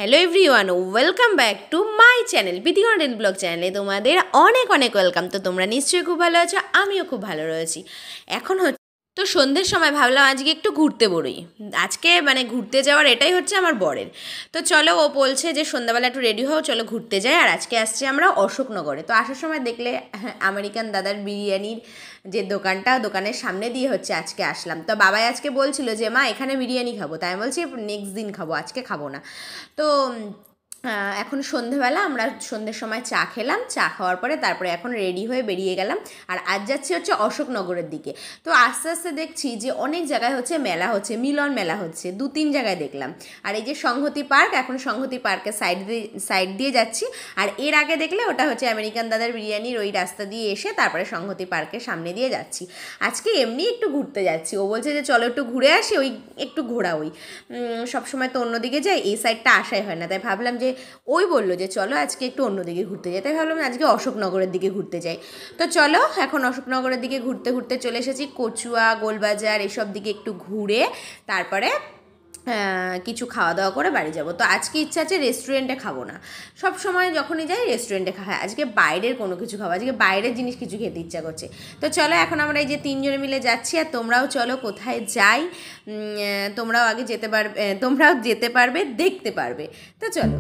Hello everyone, welcome back to my channel Preeti content blog চ্যানেলে তোমাদের অনেক অনেক ওয়েলকাম। তো তোমরা নিশ্চয়ই খুব ভালো আছো, আমিও খুব ভালো রয়েছি। এখন তো সন্ধ্যের সময় ভাবলাম আজকে একটু ঘুরতে বেরোই। আজকে ঘুরতে যাওয়ার এটাই হচ্ছে আমার বরের। তো চলো, ও বলছে যে সন্ধ্যাবেলা একটু রেডি হও, চলো ঘুরতে যাই। আর আজকে আসছি আমরা অশোকনগরে। তো আসার সময় দেখলে আমেরিকান দাদার বিরিয়ানির যে দোকানের সামনে দিয়ে হচ্ছে আজকে আসলাম। তো বাবাই আজকে বলছিল যে মা এখানে বিরিয়ানি খাবো, তাই আমি বলছি নেক্সট দিন খাবো, আজকে খাবো না। তো এখন সন্ধেবেলা আমরা সন্ধ্যের সময় চা খেলাম, চা খাওয়ার পরে তারপরে এখন রেডি হয়ে বেরিয়ে গেলাম। আর আজ যাচ্ছি হচ্ছে অশোকনগরের দিকে। তো আস্তে আস্তে দেখছি যে অনেক জায়গায় হচ্ছে মেলা হচ্ছে, মিলন মেলা হচ্ছে, 2-3 জায়গায় দেখলাম। আর এই যে সংহতি পার্ক, এখন সংহতি পার্কের সাইড দিয়ে যাচ্ছি। আর এর আগে দেখলে ওটা হচ্ছে আমেরিকান দাদার বিরিয়ানির ওই রাস্তা দিয়ে এসে তারপরে সংহতি পার্কের সামনে দিয়ে যাচ্ছি। আজকে এমনি একটু ঘুরতে যাচ্ছি, ও বলছে যে চলো একটু ঘুরে আসি, ওই একটু ঘোরা, ওই সবসময় তো অন্যদিকে যাই, এই সাইডটা আসাই হয় না। তাই ভাবলাম যে ওই বললো যে চলো আজকে একটু অন্যদিকে ঘুরতে যাই, তাই ভাবলাম আজকে অশোকনগরের দিকে ঘুরতে যাই। তো চলো এখন অশোকনগরের দিকে ঘুরতে ঘুরতে চলে এসেছি। কচুয়া, গোলবাজার এসব দিকে একটু ঘুরে তারপরে কিছু খাওয়া দাওয়া করে বাড়ি যাব। তো আজকে ইচ্ছা আছে রেস্টুরেন্টে খাবো না, সব সময় যখনই যাই রেস্টুরেন্টে খাওয়া হয়, আজকে বাইরের কোনো কিছু খাবো, আজকে বাইরের জিনিস কিছু খেতে ইচ্ছা করছে। তো চলো এখন আমরা এই যে 3 জনে মিলে যাচ্ছি। আর তোমরাও চলো, কোথায় যাই তোমরাও আগে যেতে পারবে, তোমরাও যেতে পারবে, দেখতে পারবে। তো চলো।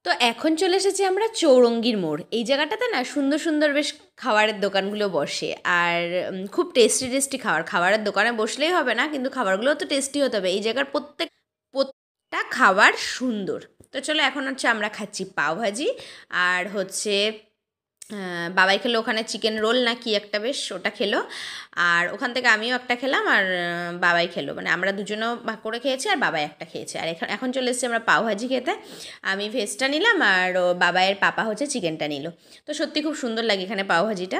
তো এখন চলে এসেছি আমরা চৌরঙ্গীর মোড়। এই জায়গাটাতে না সুন্দর সুন্দর বেশ খাবারের দোকানগুলো বসে। আর খুব টেস্টি টেস্টি খাবারের দোকানে বসলেই হবে না, কিন্তু খাবারগুলোও তো টেস্টি হতে হবে। এই জায়গার প্রত্যেকটা খাবার সুন্দর। তো চলো এখন হচ্ছে আমরা খাচ্ছি পাওভাজি, আর হচ্ছে বাবাই খেলো ওখানে চিকেন রোল না কি একটা, বেশ ওটা খেলো। আর ওখান থেকে আমিও একটা খেলাম, আর বাবাই খেলো, আমরা দুজনেও ভাগ করে খেয়েছি, আর বাবাই একটা খেয়েছে। আর এখন চলে এসেছি আমরা পাওভাজি খেতে। আমি ভেজটা নিলাম, আর বাবাইয়ের পাপা হচ্ছে চিকেনটা নিল। তো সত্যি খুব সুন্দর লাগে এখানে পাওভাজিটা।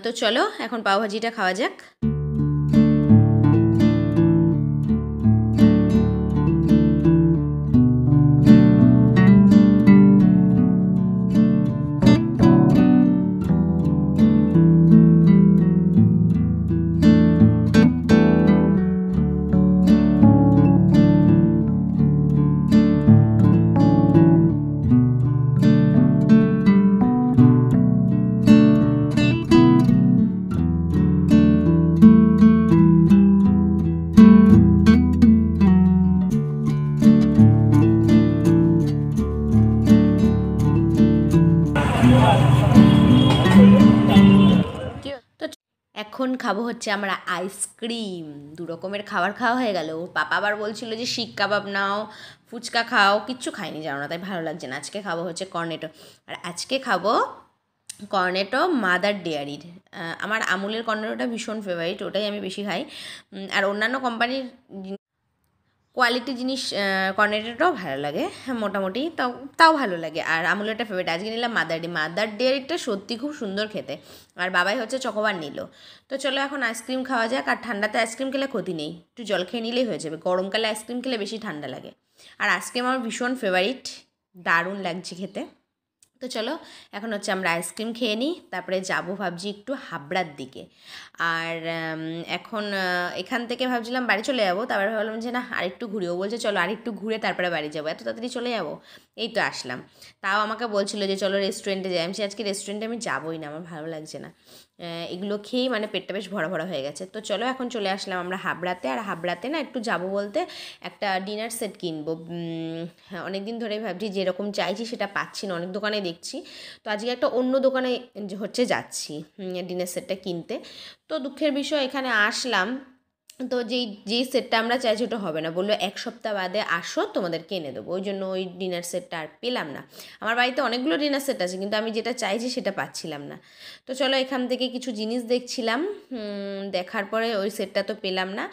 তো চলো এখন পাওভাজিটা খাওয়া যাক। তো এখন খাবো হচ্ছে আমরা আইসক্রিম। 2 রকমের খাবার খাওয়া হয়ে গেল। পাপা আবার বলছিল যে শিক কাবাব নাও, ফুচকা খাও, কিচ্ছু খাইনি জানো না, তাই ভালো লাগছে না। আজকে খাবো হচ্ছে কর্নেটো। আর আজকে খাবো কর্নেটো মাদার ডেয়ারির। আমার আমুলের কর্নেটোটা ভীষণ ফেভারিট, ওটাই আমি বেশি খাই। আর অন্যান্য কোম্পানির কোয়ালিটি জিনিস কর্নেটাটাও ভালো লাগে মোটামুটি, তাও ভালো লাগে। আর আমুল একটা ফেভারিট, আজকে নিলাম মাদার ডেয়ারিটা সত্যি খুব সুন্দর খেতে। আর বাবাই হচ্ছে চকোবার নিল। তো চলো এখন আইসক্রিম খাওয়া যাক। আর ঠান্ডাতে আইসক্রিম খেলে ক্ষতি নেই, একটু জল খেয়ে নিলেই হয়ে যাবে। গরমকালে আইসক্রিম খেলে বেশি ঠান্ডা লাগে। আর আইসক্রিম আমার ভীষণ ফেভারিট, দারুণ লাগছে খেতে। তো চলো এখন হচ্ছে আমরা আইসক্রিম খেয়ে নিই, তারপরে যাবো ভাবছি একটু হাবড়ার দিকে। আর এখন এখান থেকে ভাবছিলাম বাড়ি চলে যাবো, তারপরে ভাবলাম যে না আরেকটু ঘুরেও, বলছে চলো আরেকটু ঘুরে তারপরে বাড়ি যাবো, এত তাড়াতাড়ি চলে যাবো? এই তো আসলাম। তাও আমাকে বলছিল যে চলো রেস্টুরেন্টে যাই। আমি আজকে রেস্টুরেন্টে আমি যাবোই না, আমার ভালো লাগছে না। এগুলো খেয়েই মানে পেটটা বেশ ভরা ভরা হয়ে গেছে। তো চলো এখন চলে আসলাম আমরা হাবড়াতে। আর হাবড়াতে না একটু যাবো বলতে একটা ডিনার সেট কিনবো। হ্যাঁ, অনেক দিন ধরেই ভাবছি যেরকম চাইছি সেটা পাচ্ছি না, অনেক দোকানে দেখছি। তো আজকে একটা অন্য দোকানে হচ্ছে যাচ্ছি ডিনার সেটটা কিনতে। তো দুঃখের বিষয় এখানে আসলাম, তো যেই সেটটা আমরা চাইছি ওটা হবে না। বললো 1 সপ্তাহ বাদে আসো তোমাদেরকে এনে দেবো। ওই জন্য ওই ডিনার সেটটা আর পেলাম না। আমার বাড়িতে অনেকগুলো ডিনার সেট আছে, কিন্তু আমি যেটা চাইছি সেটা পাচ্ছিলাম না। তো চলো এখান থেকে কিছু জিনিস দেখছিলাম, দেখার পরে ওই সেটটা তো পেলাম না।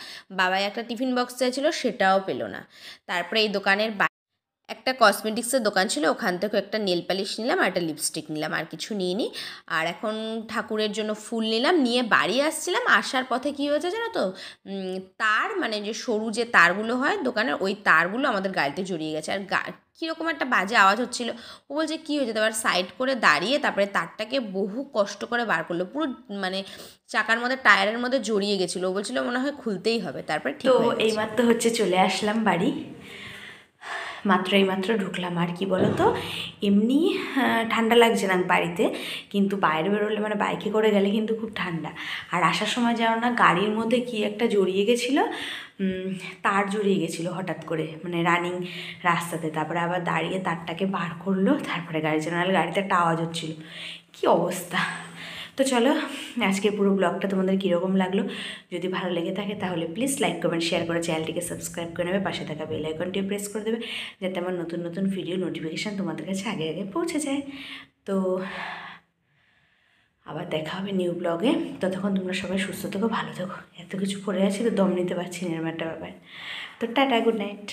বাবাই একটা টিফিন বক্স চাইছিলো, সেটাও পেলো না। তারপরে এই দোকানের একটা কসমেটিক্সের দোকান ছিল, ওখান থেকে একটা নেল পালিশ নিলাম আর একটা লিপস্টিক নিলাম, আর কিছু নিইনি। আর এখন ঠাকুরের জন্য ফুল নিলাম, নিয়ে বাড়ি আসছিলাম। আসার পথে কী হয়েছে জানো তো, তার মানে যে সরু যে তারগুলো হয় দোকানের, ওই তারগুলো আমাদের গাড়িতে জড়িয়ে গেছে। আর কীরকম একটা বাজে আওয়াজ হচ্ছিলো। ও বলছে কী হয়েছে, তারপর সাইড করে দাঁড়িয়ে তারপরে তারটাকে বহু কষ্ট করে বার করলো, পুরো মানে চাকার মধ্যে টায়ারের মধ্যে জড়িয়ে গেছিলো। ও বলছিলো মনে হয় খুলতেই হবে, তারপরে ঠিক হয়ে গেছে। এইমাত্র হচ্ছে চলে আসলাম বাড়ি, এইমাত্র ঢুকলাম। আর কি বলো তো, এমনি ঠান্ডা লাগছে না বাড়িতে, কিন্তু বাইরে বেরোলে মানে বাইকে করে গেলে কিন্তু খুব ঠান্ডা। আর আসার সময় জানো না গাড়ির মধ্যে কি একটা জড়িয়ে গেছিলো, তার জড়িয়ে গেছিলো হঠাৎ করে, মানে রানিং রাস্তাতে। তারপরে আবার দাঁড়িয়ে তারটাকে বার করলো, তারপরে গাড়ি চালালে গাড়িতে একটা আওয়াজ হচ্ছিলো, কী অবস্থা। তো চলো আজকের পুরো ব্লগটা তোমাদের কীরকম লাগলো, যদি ভালো লেগে থাকে তাহলে প্লিজ লাইক কমেন্ট শেয়ার করে চ্যানেলটিকে সাবস্ক্রাইব করে নেবে, পাশে থাকা বেল আইকনটিও প্রেস করে দেবে, যাতে আমার নতুন নতুন ভিডিও নোটিফিকেশান তোমাদের কাছে আগে আগে পৌঁছে যায়। তো আবার দেখা হবে নিউ ব্লগে। ততক্ষণ তোমরা সবাই সুস্থ থেকো, ভালো থেকো। এত কিছু পড়ে আছে তো দম নিতে পারছি না, এরকম একটা ব্যাপার। তো টাটা, গুড নাইট।